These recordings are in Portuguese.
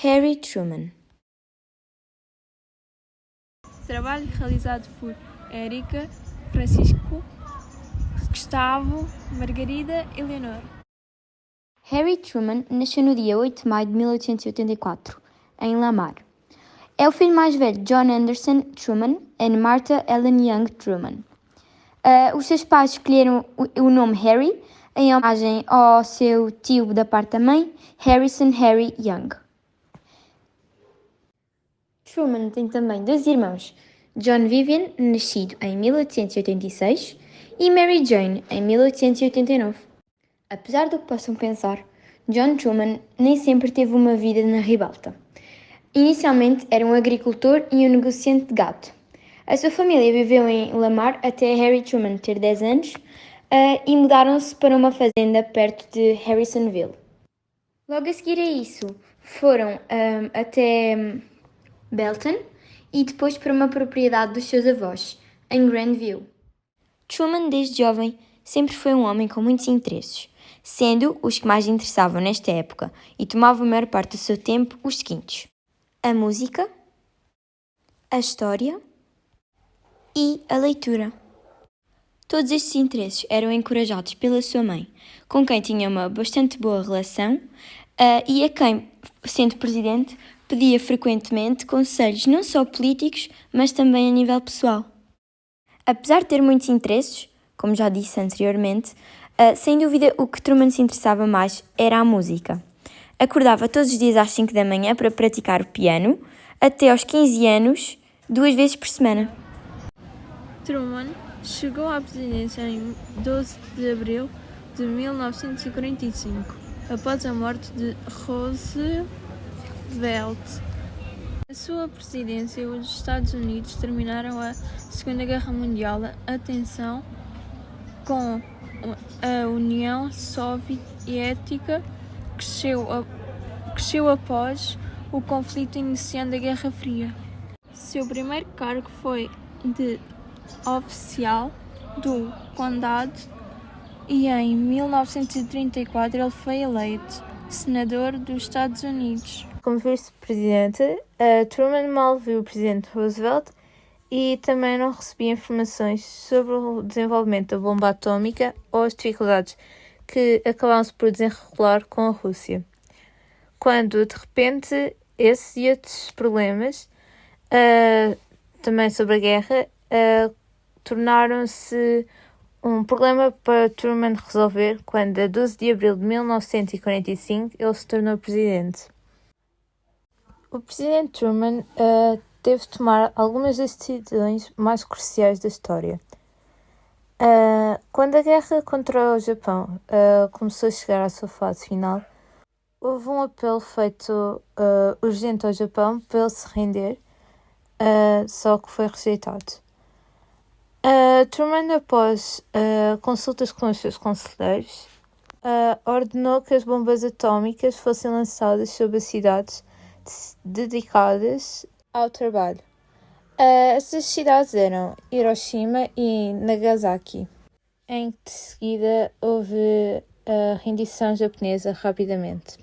Harry Truman. Trabalho realizado por Érica, Francisco, Gustavo, Margarida e Leonor. Harry Truman nasceu no dia 8 de maio de 1884, em Lamar. É o filho mais velho de John Anderson Truman e Martha Ellen Young Truman. Os seus pais escolheram o nome Harry em homenagem ao seu tio da parte da mãe, Harrison Harry Young. Truman tem também dois irmãos, John Vivian, nascido em 1886, e Mary Jane, em 1889. Apesar do que possam pensar, John Truman nem sempre teve uma vida na ribalta. Inicialmente era um agricultor e um negociante de gado. A sua família viveu em Lamar até Harry Truman ter 10 anos e mudaram-se para uma fazenda perto de Harrisonville. Logo a seguir a isso, foram até Belton e depois para uma propriedade dos seus avós, em Grandview. Truman, desde jovem, sempre foi um homem com muitos interesses, sendo os que mais lhe interessavam nesta época e tomavam a maior parte do seu tempo os seguintes: a música, a história e a leitura. Todos estes interesses eram encorajados pela sua mãe, com quem tinha uma bastante boa relação e a quem, sendo presidente, pedia frequentemente conselhos não só políticos, mas também a nível pessoal. Apesar de ter muitos interesses, como já disse anteriormente, sem dúvida o que Truman se interessava mais era a música. Acordava todos os dias às 5 da manhã para praticar o piano, até aos 15 anos, 2 vezes por semana. Truman chegou à presidência em 12 de abril de 1945, após a morte de Roosevelt. Na sua presidência, os Estados Unidos terminaram a Segunda Guerra Mundial. A tensão com a União Soviética cresceu após o conflito, iniciando a Guerra Fria. Seu primeiro cargo foi de oficial do condado e em 1934 ele foi eleito senador dos Estados Unidos. Como vice-presidente, Truman mal viu o presidente Roosevelt e também não recebia informações sobre o desenvolvimento da bomba atómica ou as dificuldades que acabavam-se por desenrolar com a Rússia. Quando, de repente, esses e outros problemas, também sobre a guerra, tornaram-se um problema para Truman resolver quando, a 12 de abril de 1945, ele se tornou presidente. O presidente Truman teve de tomar algumas das decisões mais cruciais da história. Quando a guerra contra o Japão começou a chegar à sua fase final, houve um apelo feito urgente ao Japão para ele se render, só que foi rejeitado. Truman, após consultas com os seus conselheiros, ordenou que as bombas atómicas fossem lançadas sobre as cidades dedicadas ao trabalho. Essas cidades eram Hiroshima e Nagasaki. Em seguida, houve a rendição japonesa rapidamente.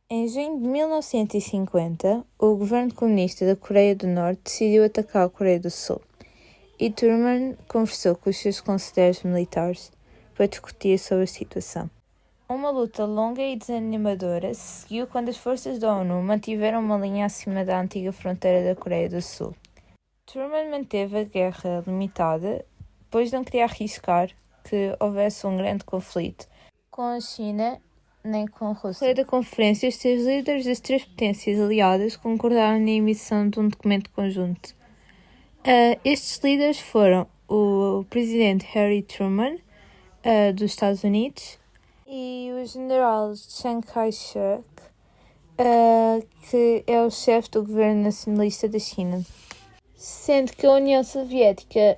Em junho de 1950, o governo comunista da Coreia do Norte decidiu atacar a Coreia do Sul e Truman conversou com os seus conselheiros militares para discutir sobre a situação. Uma luta longa e desanimadora seguiu quando as forças da ONU mantiveram uma linha acima da antiga fronteira da Coreia do Sul. Truman manteve a guerra limitada, pois não queria arriscar que houvesse um grande conflito com a China nem com a Rússia. No meio da conferência, os seus líderes das três potências aliadas concordaram na emissão de um documento conjunto. Estes líderes foram o presidente Harry Truman, dos Estados Unidos, e o general Chiang Kai-shek, que é o chefe do governo nacionalista da China. Sendo que a União Soviética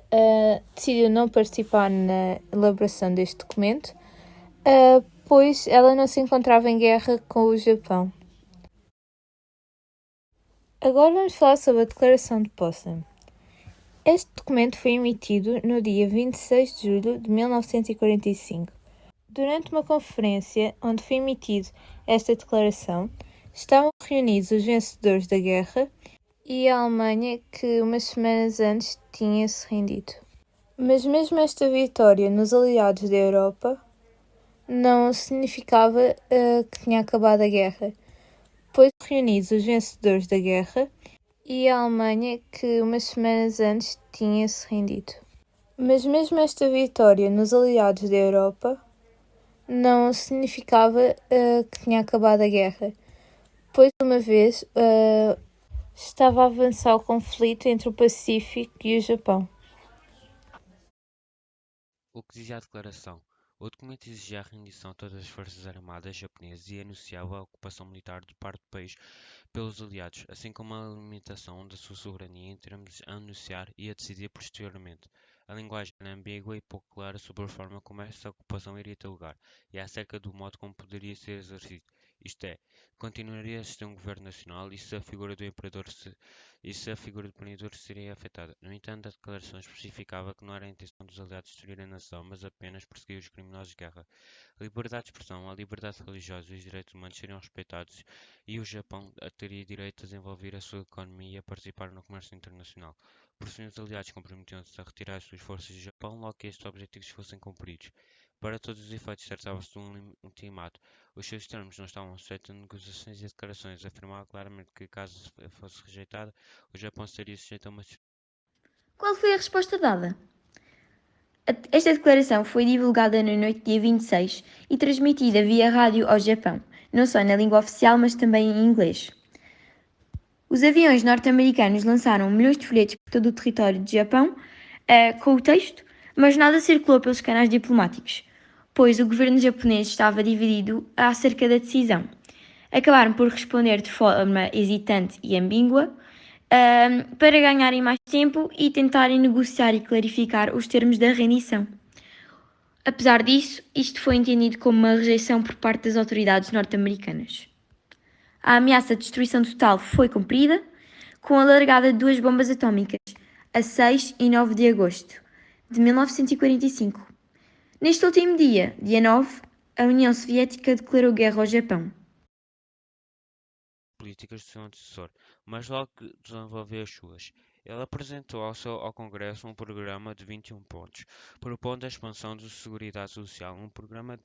decidiu não participar na elaboração deste documento, pois ela não se encontrava em guerra com o Japão. Agora vamos falar sobre a Declaração de Potsdam. Este documento foi emitido no dia 26 de julho de 1945. Durante uma conferência onde foi emitida esta declaração, Estavam reunidos os vencedores da guerra e a Alemanha, que umas semanas antes tinha-se rendido. Mas mesmo esta vitória nos aliados da Europa não significava que tinha acabado a guerra, pois reunidos os vencedores da guerra e a Alemanha, que umas semanas antes tinha-se rendido. Mas mesmo esta vitória nos aliados da Europa não significava que tinha acabado a guerra, pois uma vez estava a avançar o conflito entre o Pacífico e o Japão. O que dizia a declaração? O documento exigia a rendição de todas as forças armadas japonesas e anunciava a ocupação militar de parte do país pelos aliados, assim como a limitação da sua soberania em termos a anunciar e a decidir posteriormente. A linguagem era ambígua e pouco clara sobre a forma como essa ocupação iria ter lugar, e acerca do modo como poderia ser exercido. Isto é, continuaria a existir um governo nacional e se a figura do imperador seria afetada. No entanto, a declaração especificava que não era a intenção dos aliados destruir a nação, mas apenas perseguir os criminosos de guerra. A liberdade de expressão, a liberdade religiosa e os direitos humanos seriam respeitados e o Japão teria direito a desenvolver a sua economia e a participar no comércio internacional. Por fim, os aliados comprometiam-se a retirar as suas forças do Japão logo que estes objetivos fossem cumpridos. Para todos os efeitos, tratava-se de um ultimato. Os seus termos não estavam sujeitos a negociações e declarações. Afirmava claramente que, caso fosse rejeitada, o Japão estaria sujeito a uma... Qual foi a resposta dada? Esta declaração foi divulgada na noite dia 26 e transmitida via rádio ao Japão, não só na língua oficial, mas também em inglês. Os aviões norte-americanos lançaram milhões de folhetos por todo o território do Japão com o texto, mas nada circulou pelos canais diplomáticos, pois o governo japonês estava dividido acerca da decisão. Acabaram por responder de forma hesitante e ambígua para ganharem mais tempo e tentarem negociar e clarificar os termos da rendição. Apesar disso, isto foi entendido como uma rejeição por parte das autoridades norte-americanas. A ameaça de destruição total foi cumprida, com a largada de 2 bombas atómicas, a 6 e 9 de agosto de 1945. Neste último dia, dia 9, a União Soviética declarou guerra ao Japão. políticas do seu antecessor, mas logo que desenvolveu as suas. Ele apresentou ao Congresso um programa de 21 pontos, propondo a expansão da Seguridade Social, um programa de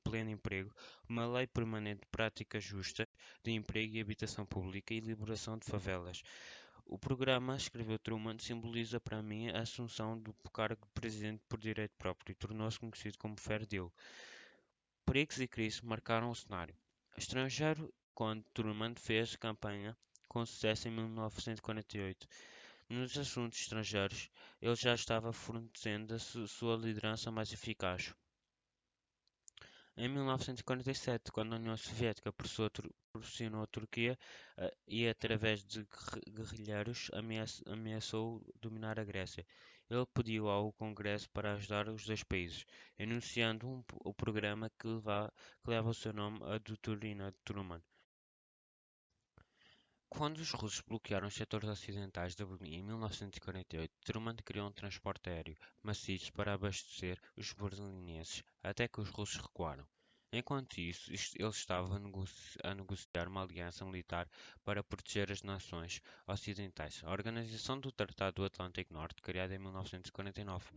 pleno emprego, uma lei permanente de práticas justas de emprego e habitação pública e liberação de favelas. O programa, escreveu Truman, simboliza para mim a assunção do cargo de presidente por direito próprio e tornou-se conhecido como Fair Deal. Perigos e crises marcaram o cenário estrangeiro quando Truman fez campanha com sucesso em 1948. Nos assuntos estrangeiros, ele já estava fornecendo a sua liderança mais eficaz. Em 1947, quando a União Soviética pressionou a Turquia e, através de guerrilheiros, ameaçou dominar a Grécia, ele pediu ao Congresso para ajudar os dois países, enunciando o programa que leva o seu nome, a doutrina de Truman. Quando os russos bloquearam os setores ocidentais de Berlim em 1948, Truman criou um transporte aéreo maciço para abastecer os berlinenses, até que os russos recuaram. Enquanto isso, ele estava a negociar uma aliança militar para proteger as nações ocidentais, a Organização do Tratado do Atlântico Norte, criada em 1949.